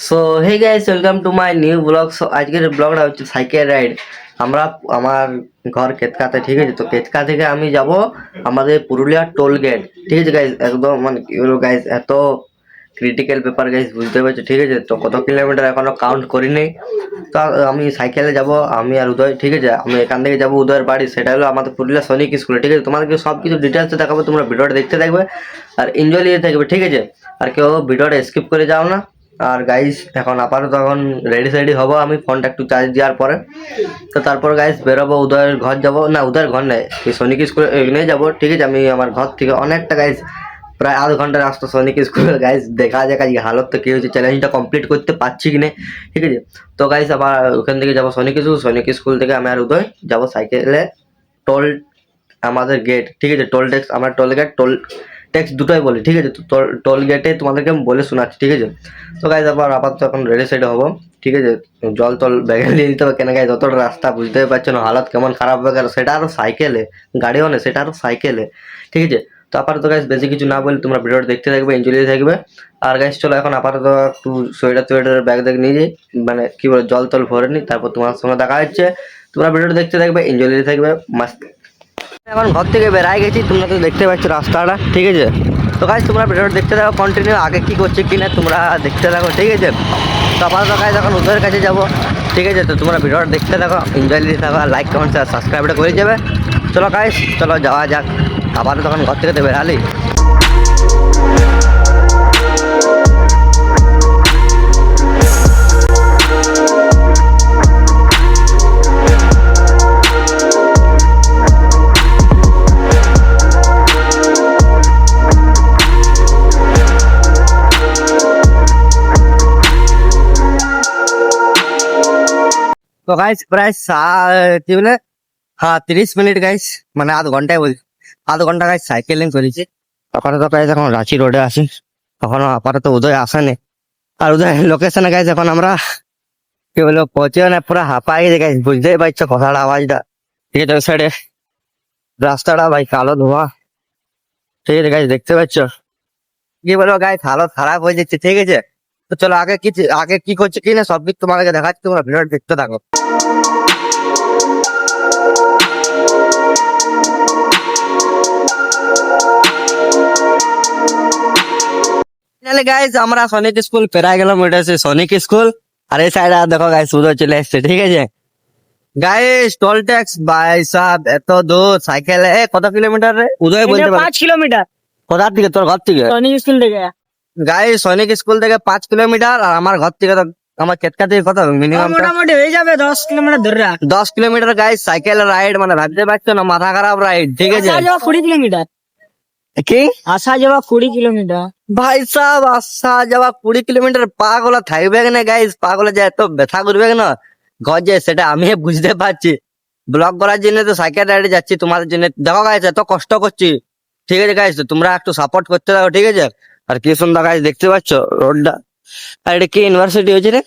So hey guys, welcome to my new blog. So আজকের ব্লগটা হচ্ছে সাইকেল রাইড। আমরা আমার ঘর কেতকাতে, ঠিক আছে? তো কেতকা থেকে আমি যাব আমাদের পুরুলিয়া টোল গেট, ঠিক আছে গাইস? একদম মানে কি বলবো গাইস, এত ক্রিটিক্যাল ব্যাপার গাইস, বুঝতে পারছো? ঠিক আছে, তো কত কিলোমিটার এখনো কাউন্ট করিনি। তো আমি সাইকেলে যাব, আমি আর উদয়, ঠিক আছে? আমি এখান থেকে যাব উদয়ের বাড়ি, সেটা হলো আমাদের পুরুলিয়া সৈনিক স্কুলে, ঠিক আছে? তোমাদেরকে সব কিছু ডিটেলসে দেখাবো, তোমরা ভিডিওটা দেখতে থাকবে আর এনজয় নিতে থাকবে, ঠিক আছে? আর কেউ ভিডিওটা স্কিপ করে যাও না। আর গাইস এখন আপাতত এখন রেডি হবো, আমি ফোনটা একটু চার্জ দেওয়ার পরে। তো তারপর গাইস বেরোবো, উদয়ের ঘর যাব, না উদয়ের ঘর নেই, সৈনিক স্কুলে নিয়ে যাবো, ঠিক আছে? আমি আমার ঘর থেকে অনেকটা গাইস, প্রায় আধ ঘন্টা রাস্তা সৈনিক স্কুলে গাইস। দেখা যাক আজকে হালত তো কি হয়েছে, চ্যালেঞ্জটা কমপ্লিট করতে পারছি কি না, ঠিক আছে? তো গাইস আবার ওখান থেকে যাবো সৈনিক স্কুল থেকে আমি আর উদয় যাবো সাইকেলে টোল, আমাদের গেট, ঠিক আছে? টোল ট্যাক্স, আমরা টোল গেট টোল ট্যাক্স দুটোই বলি, ঠিক আছে? তো টোল গেটে তোমাদেরকে আমি বলে শোনাচ্ছি, ঠিক আছে? তো গাইজ আবার আপাতত এখন রেডি সাইডে হবো, ঠিক আছে? জল টল ব্যাগে নিয়ে দিতে হবে, কেন গাইজ যতটা রাস্তা বুঝতে পারছো না হালত কেমন খারাপ হবে, কারণ সেটা আরো সাইকেলে, গাড়িও নেই, সেটা আরো সাইকেলে, ঠিক আছে? তো আপাতত গাইজ বেশি কিছু না বলে তোমরা ভিডিওটা দেখতে থাকবে, এনজয় নিতে থাকবে। আর গাইজ চলো এখন আপাতত একটু সোয়েটার ব্যাগ দেখ নিয়ে যাই, মানে কি বলে জল টল ভরে নি, তারপর তোমার সঙ্গে দেখা হচ্ছে। তোমরা ভিডিওটা দেখতে থাকবে, এনজয় নিতে থাকবে মাস্ত। এখন ঘর থেকে বেরাই গেছি, তোমরা তো দেখতে পাচ্ছ রাস্তাটা, ঠিক আছে? তো গাইজ তোমরা ভিডিওটা দেখতে থাকো কন্টিনিউ, আগে কি করছে কি না তোমরা দেখতে থাকো, ঠিক আছে? তো আপাতত গাইজ এখন উদয়ের কাছে যাবো, ঠিক আছে? তো তোমরা ভিডিওটা দেখতে থাকো, এনজয় নিতে থাকো, লাইক কমেন্ট আর সাবস্ক্রাইবটা করে যাবে। চলো গাইজ, চলো যাওয়া যাক। আপাতত তখন ঘর থেকে তো বেরালি। তো গাইজ প্রায় কি বলে, হ্যাঁ 30 মিনিট গাইজ, মানে আধ ঘন্টায় বলছি, আধ ঘন্টা গাইজ সাইকেলিং করেছি। আপাতত গাইজ এখন রাঁচি রোডে আসি, এখনো আপাতত উদয় আসেনি। আর উদয় লোকেশনে গাইজ এখন আমরা কি বলবো পৌঁছে না, পুরো হাঁপাই গেছে গাইজ, বুঝতেই পারছো কথাটা, আওয়াজটা, ঠিক আছে? ওই সাইডে রাস্তাটা ভাই কালো ধোঁয়া, ঠিক আছে গাইজ দেখতে পাচ্ছ? কি বলবো গাইজ, হালত খারাপ হয়ে যাচ্ছে, ঠিক আছে? তো চলো আগে কি করছে কি না সব কিছু তোমাদেরকে দেখাচ্ছি, তোমরা ভিডিও দেখতে থাকো। গাইজ আমরা সনিক স্কুল পেরাই গেলাম, ওইটা হচ্ছে সনিক স্কুল। আর এই সাইডে দেখো গাইজ উদয় চলে এসছে, ঠিক আছে? গাইজ টোল ট্যাক্স ভাই সাহেব এত দূর সাইকেলে, কত কিলোমিটার রে উদয় বলতে পারবে? 5 কিলোমিটার কোথা থেকে, তোর ঘর থেকে? সৈনিক স্কুল থেকে। গাইজ সৈনিক স্কুল থেকে 5 কিলোমিটার, আর আমার ঘর থেকে তো, আমার কেতকা থেকে কত মিনিমাম? মোটামুটি হয়ে যাবে 10 কিলোমিটার ধরে রাখ। 10 কিলোমিটার গাইজ সাইকেল রাইড, মানে ভাবতে পারছো না, মাথা খারাপ রাইড, ঠিক আছে? আসা যাওয়া 20 কিলোমিটার। কি আসা যাওয়া 20 কিলোমিটার। ভাই সাহেব, আসা যাওয়া 20 কিলোমিটার, পা গুলা থাকবে না গাইজ, পা গুলা যে এত ব্যথা করবে না ঘর যে, সেটা আমি বুঝতে পারছি। ব্লগ করার জন্য তো সাইকেল রাইডে যাচ্ছি তোমাদের জন্য, দেখো গাইজ এত কষ্ট করছি, ঠিক আছে গাইজ? তোমরা একটু সাপোর্ট করতে থাকো, ঠিক আছে? আর কি সুন্দর গাইজ দেখতে পাচ্ছ রোডটা। আর এটা কি ইউনিভার্সিটি হয়েছে রে?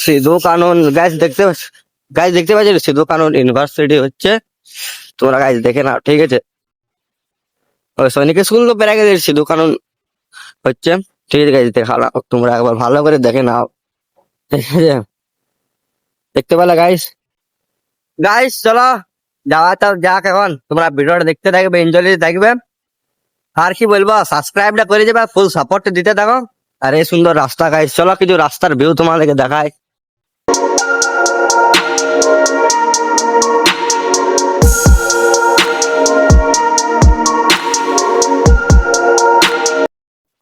সিধু কানুন গাইজ দেখতে পাচ্ছ, গাইজ দেখতে পাচ্ছ সিধু কানুন ইউনিভার্সিটি হচ্ছে, তোমরা গাইজ দেখে নাও, ঠিক আছে? ওই সৈনিক স্কুল তো পেরে গেছে, সিধু কানুন হচ্ছে, ঠিক আছে গাইজ? দেখা নাও তোমরা একবার ভালো করে দেখে নাও, ঠিক আছে? দেখতে পেলে গাইজ? গাইজ চলো যাওয়া যাক, এখন তোমরা ভিডিওটা দেখতে থাকবে, এনজয় নিতে থাকবে। আর কি বলবো, সাবস্ক্রাইবটা করে যাবে, ফুল সাপোর্ট দিতে থাকো। আর এই সুন্দর রাস্তা গাইজ, চলো কিছু রাস্তার ভিউ তোমাদেরকে দেখায়।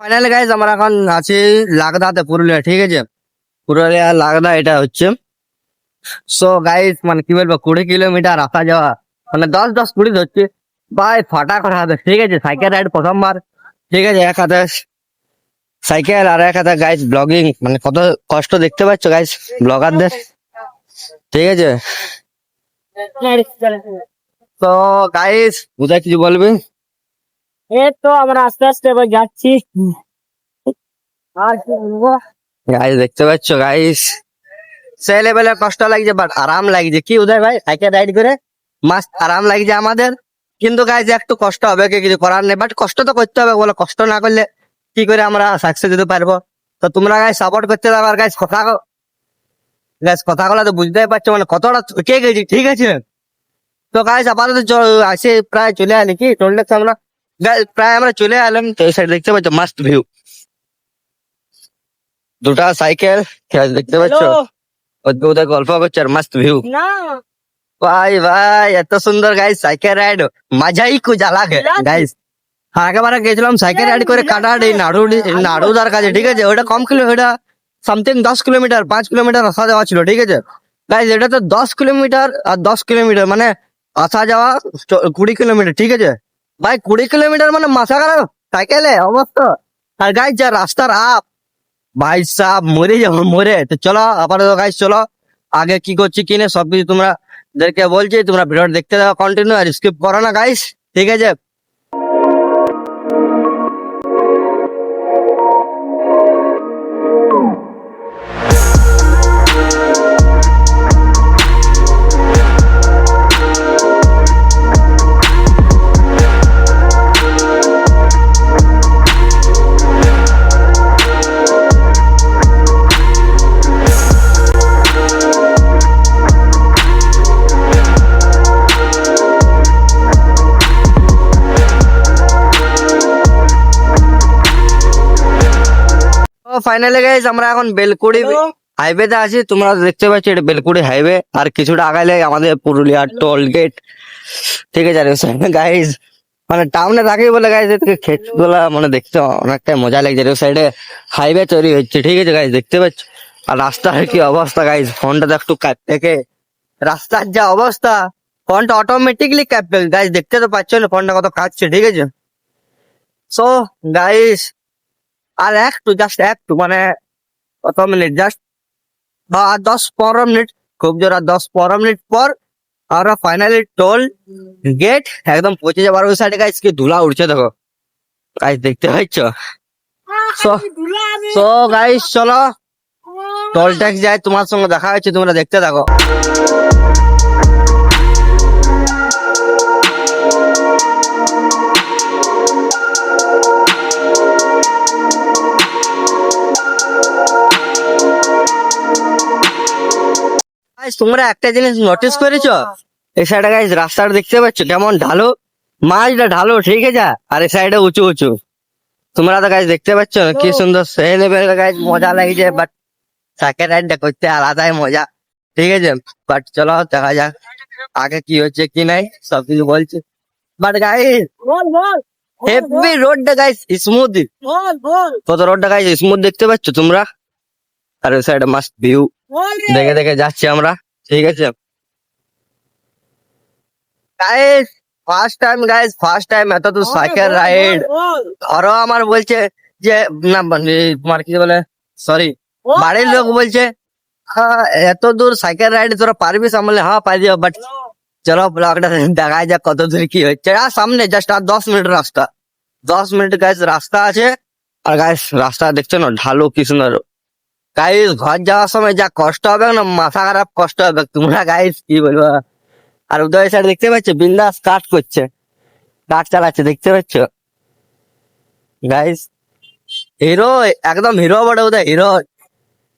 ফাইনালি গাইজ আমরা এখন আছি লাগদাতে, পুরুলিয়া, ঠিক আছে? পুরুলিয়া লাগদা এটা হচ্ছে। সো গাইজ মানে কি বলবো, 20 কিলোমিটার আসা যাওয়া, মানে 10-10-20 হচ্ছে ভাই, ফাটা করা হাতে, ঠিক আছে? সাইকেল রাইড প্রথমবার, ঠিক আছে? এক হাতে সাইকেল আর এক হাতে গাইজ ব্লগিং, মানে কত কষ্ট দেখতে পাচ্ছ গাইজ ব্লগারদের, ঠিক আছে? তো গাইজ বুঝাই কিছু বলবি? এই তো আমরা আস্তে আস্তে এবার যাচ্ছি। আর কি বলবো, গাইজ দেখতে পাচ্ছ গাইজ, সেই লেভেলে কষ্ট লাগছে, বাট আরাম লাগছে, কি উদয় ভাই? সাইকেল রাইড করে মাস্ত আরাম লাগছে আমাদের। কিন্তু গাইজ একটু কষ্ট হবে, কিছু করার নেই, বাট কষ্ট তো করতে হবে, বলো? কষ্ট না করলে কি করে আমরা সাকসেস দিতে পারবো? তো তোমরা গাইস সাপোর্ট করতে থাকো। আর গাইস কথাগুলো তো বুঝতেই পারছো মানে কতটা ঠকে গেছি, ঠিক আছে। তো গাইস আপাতত আসে প্রায় চলে আলি কি টোল ট্যাক্স আমরা প্রায় আমরা চলে এলাম। তো এই সাইড দেখতে পাচ্ছ মাস্ট ভিউ, দুটা সাইকেল দেখতে পাচ্ছ, ওদের গল্প করছে আর মাস্ট ভিউ। না ভাই ভাই এত সুন্দর গাইস সাইকেল রাইড, মজাই কুछ अलग है গাইস। একেবারে গেছিলাম সাইকেল রাইড করে কাটাহাটি নাড়ুদার কাছে, ঠিক আছে। ওটা কম কিলো, ওটা সামথিং 10 কিলোমিটার 5 কিলোমিটার আসা যাওয়া ছিল, ঠিক আছে গাইস। এটা তো 10 কিলোমিটার আর 10 কিলোমিটার মানে আসা যাওয়া 20 কিলোমিটার, ঠিক আছে ভাই। 20 কিলোমিটার মানে মাথা খারাপ সাইকেলে অবস্থা। আর গাইস যা রাস্তার আপ, ভাই সাহেব মরে যাবো মরে। তো চলো আপাতত গাইস চলো আগে কি করছি কিনে সবকিছু তোমরা দেরকে বলছি, তোমরা ভিডিও দেখতে দাও কন্টিনিউ, আর স্কিপ করো না গাইস, ঠিক আছে। ফাইনালি গাইস আমরা এখন বেলকুড়ি হাইওয়েতে আছি, তোমরা দেখতে পাচ্ছ এটা বেলকুড়ি হাইওয়ে। আর কিছুটা আগাইলে আমাদের পুরুলিয়া টোল গেট, ঠিক আছে। গাইস মানে টাউনে থাকি বলে গাইস এদিকে ক্ষেত গুলা মানে দেখতে অনেকটাই মজা লাগছে। ওই সাইডে হাইওয়ে তৈরি হচ্ছে, ঠিক আছে গাইস দেখতে পাচ্ছ। আর রাস্তার কি অবস্থা গাইস, ফোনটা তো একটু থেকে রাস্তার যা অবস্থা, ফোনটা অটোমেটিকলি ক্যাপেল গাইস, দেখতে তো পাচ্ছ না ফোনটা কত কাঁদছে, ঠিক আছে। সো গাইস আর জাস্ট একটু মানে কত মিনিট, জাস্ট 10-15 মিনিট, খুব জোর 10-15 মিনিট পর আমরা ফাইনালি টোল গেট একদম পৌঁছে যাবার। ওই সাইডে গাইস কি ধুলা উঠছে দেখো গাইস, দেখতে পাচ্ছ। সো গাইস চলো টোল ট্যাক্স যায়, তোমার সঙ্গে দেখা হচ্ছে, তোমরা দেখতে থাকো। তোমরা একটা জিনিস নোটিস করেছো, এই সাইডে গাইস রাস্তাটা দেখতে পাচ্ছ কেমন ঢালো, মাঝটা ঢালো, ঠিক আছে। আর এই সাইডে উঁচু উঁচু, তোমরা তো গাইস দেখতে পাচ্ছ কি সুন্দর সেই লেভেলের গাইস মজা লাগছে। বাট সাইকেল রাইডটা করতে আলাদাই মজা, ঠিক আছে। বাট চলো দেখা যাক আগে কি হচ্ছে কি নাই, সবকিছু বলছে। বাট গাইস হেভি রোডটা গাইস স্মুথ, কত রোডটা গাইস স্মুথ দেখতে পাচ্ছ তোমরা। আর ওই সাইডে মাস্ট ভিউ দেখে দেখে যাচ্ছি আমরা, ঠিক আছে গাইস। ফার্স্ট টাইম এত তো সাইকেল রাইড। ধরো আমার বলছে যে না তোমার কি বলে সরি বাড়ির লোক বলছে হ্যাঁ এত দূর সাইকেল রাইড তোরা পারবি, সামলে হ্যাঁ পাই যাবো। বাট চলো ব্লগটা দেখা যাক কত দূর কি হচ্ছে। আর সামনে জাস্ট আর 10 মিনিট রাস্তা, 10 মিনিট গাইস রাস্তা আছে। আর গাইস রাস্তা দেখছো না ঢালু কি সুন্দর গাইস। ঘর যাওয়ার সময় যা কষ্ট হবে না, মাথা খারাপ কষ্ট হবে তোমরা গাইস কি বলবো। আর উদয় সাইড দেখতে পাচ্ছ বিন্দাস কাট করছে, কাট চালাচ্ছে দেখতে পাচ্ছ গাইস। হিরো একদম হিরো বড় উদয় হিরো,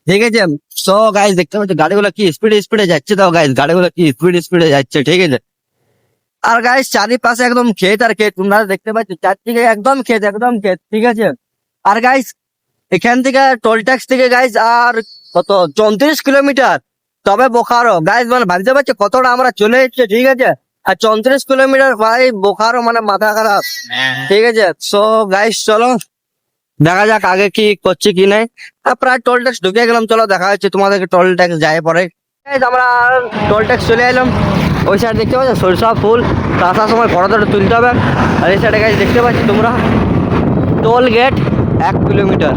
ঠিক আছে। সো গাইস দেখতে পাচ্ছ গাড়িগুলো কি স্পিডে যাচ্ছে, তো গাইস গাড়িগুলো কি স্পিডে যাচ্ছে, ঠিক আছে। আর গাইস চারিপাশে একদম ক্ষেত আর ক্ষেত, তোমরা দেখতে পাচ্ছ চারদিকে একদম ক্ষেত, ঠিক আছে। আর গাইস এখান থেকে টোল ট্যাক্স থেকে গাইস আর কত 34 কিলোমিটার, তবে বোকারো গাইস মানে ভাবতে পারছো কতটা আমরা চলে এসেছি, ঠিক আছে। আর 34 কিলোমিটার ভাই বোকারো মানে মাথা খারাপ, ঠিক আছে। সো গাইস চলো দেখা যাক আগে কি করছে কি নাই। প্রায় টোল ট্যাক্স ঢুকে গেলাম, চলো দেখা হচ্ছে তোমাদেরকে টোল ট্যাক্স যায় পরে। আমরা টোল ট্যাক্স চলে এলাম। ওই সাইড দেখতে পাচ্ছ সরিষা ফুল, তো আসার সময় ফটোটা তুলতে হবে। আর এই সাইডে গাইস দেখতে পাচ্ছি তোমরা টোল গেট 1 কিলোমিটার।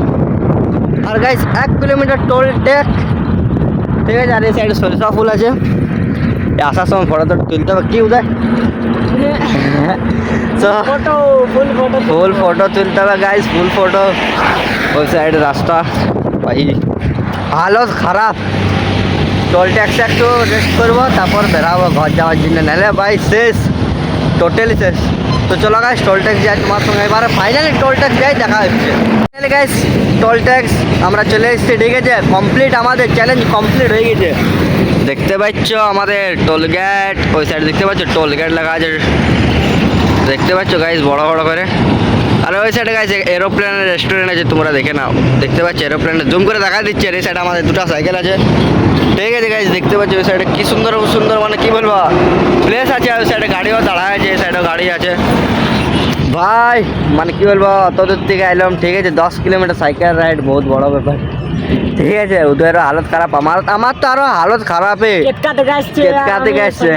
আর গাইস 1 কিলোমিটার টোল ট্যাক্স, ঠিক আছে। আর এই সাইডে সরিষা ফুল আছে, আসার সময় ফটোটা তুলতে হবে কি উদয় ফুল ফটো তুলতে হবে গাইস, ফুল ফটো। ওই সাইডে রাস্তা ভাই হালত খারাপ, টোল ট্যাক্সে একটু রেস্ট করবো তারপর বেরাবো ঘর যাওয়ার জন্য, নাহলে ভাই শেষ টোটালি শেষ। তো তো চলো গাইস টোল ট্যাক্স যাই তোমার সঙ্গে, এবারে ফাইনালি টোল ট্যাক্স যাই দেখা হচ্ছে। ফাইনালি গাইস টোল ট্যাক্স আমরা চলে এসেছি, ঠিক আছে, কমপ্লিট, আমাদের চ্যালেঞ্জ কমপ্লিট হয়ে গেছে। দেখতে পাচ্ছ আমাদের টোল গেট, ওই সাইড দেখতে পাচ্ছ টোল গেট লাগা আছে, দেখতে পাচ্ছ গাইস বড় বড় করে। আর ওই সাইডে গাইস এরোপ্লেনের রেস্টুরেন্ট আছে, তোমরা দেখে নাও, দেখতে পাচ্ছ এরোপ্লেনে জুম করে দেখা দিচ্ছে। আর এই সাইডে আমাদের দুটো সাইকেল আছে, ঠিক আছে গাইস, দেখতে পাচ্ছ ওই সাইডে কি সুন্দর সুন্দর মানে কি বলবো প্লেস আছে। ওই সাইডে গাড়িও দাঁড়ায় আছে, এই সাইডেও গাড়ি আছে ভাই, মানে কি বলবো অত দূর থেকে এলাম, ঠিক আছে, 10 কিলোমিটার সাইকেল রাইড, বহুত বড় ব্যাপার, ঠিক আছে। ওদেরও হালত খারাপ, আমার তো আরো হালত খারাপে। কেতকা থেকে আসছে, কেতকা থেকে আসছে,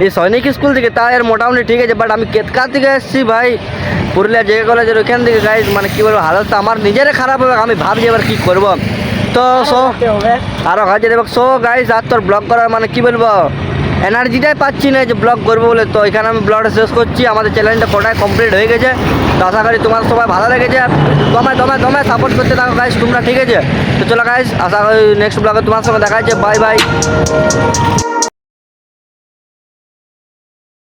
এই সৈনিক স্কুল থেকে, তাই আর মোটামুটি ঠিক আছে, বাট আমি কেতকা থেকে এসেছি ভাই, পুরুলিয়া জে কলেজের ওইখান থেকে গাইজ, মানে কি বলবো হালত আমার নিজের খারাপ হবে, আমি ভাবছি এবার কি করবো। তো সো আরো কাজে দেবো, সো গাইজ আর তোর ব্লগ করার মানে কি বলবো এনার্জিটাই পাচ্ছি না যে ব্লগ করবো বলে। তো এখানে আমি ব্লগটা শেষ করছি, আমাদের চ্যানেলটা কোটায় কমপ্লিট হয়ে গেছে। তো আশা করি তোমার সবাই ভালো লেগেছে, দমে সাপোর্ট করতে থাকো গাইজ তোমরা, ঠিক আছে। তো চলো গাইজ, আশা করি নেক্সট ব্লগে তোমার সঙ্গে দেখা যাচ্ছে, বাই বাই।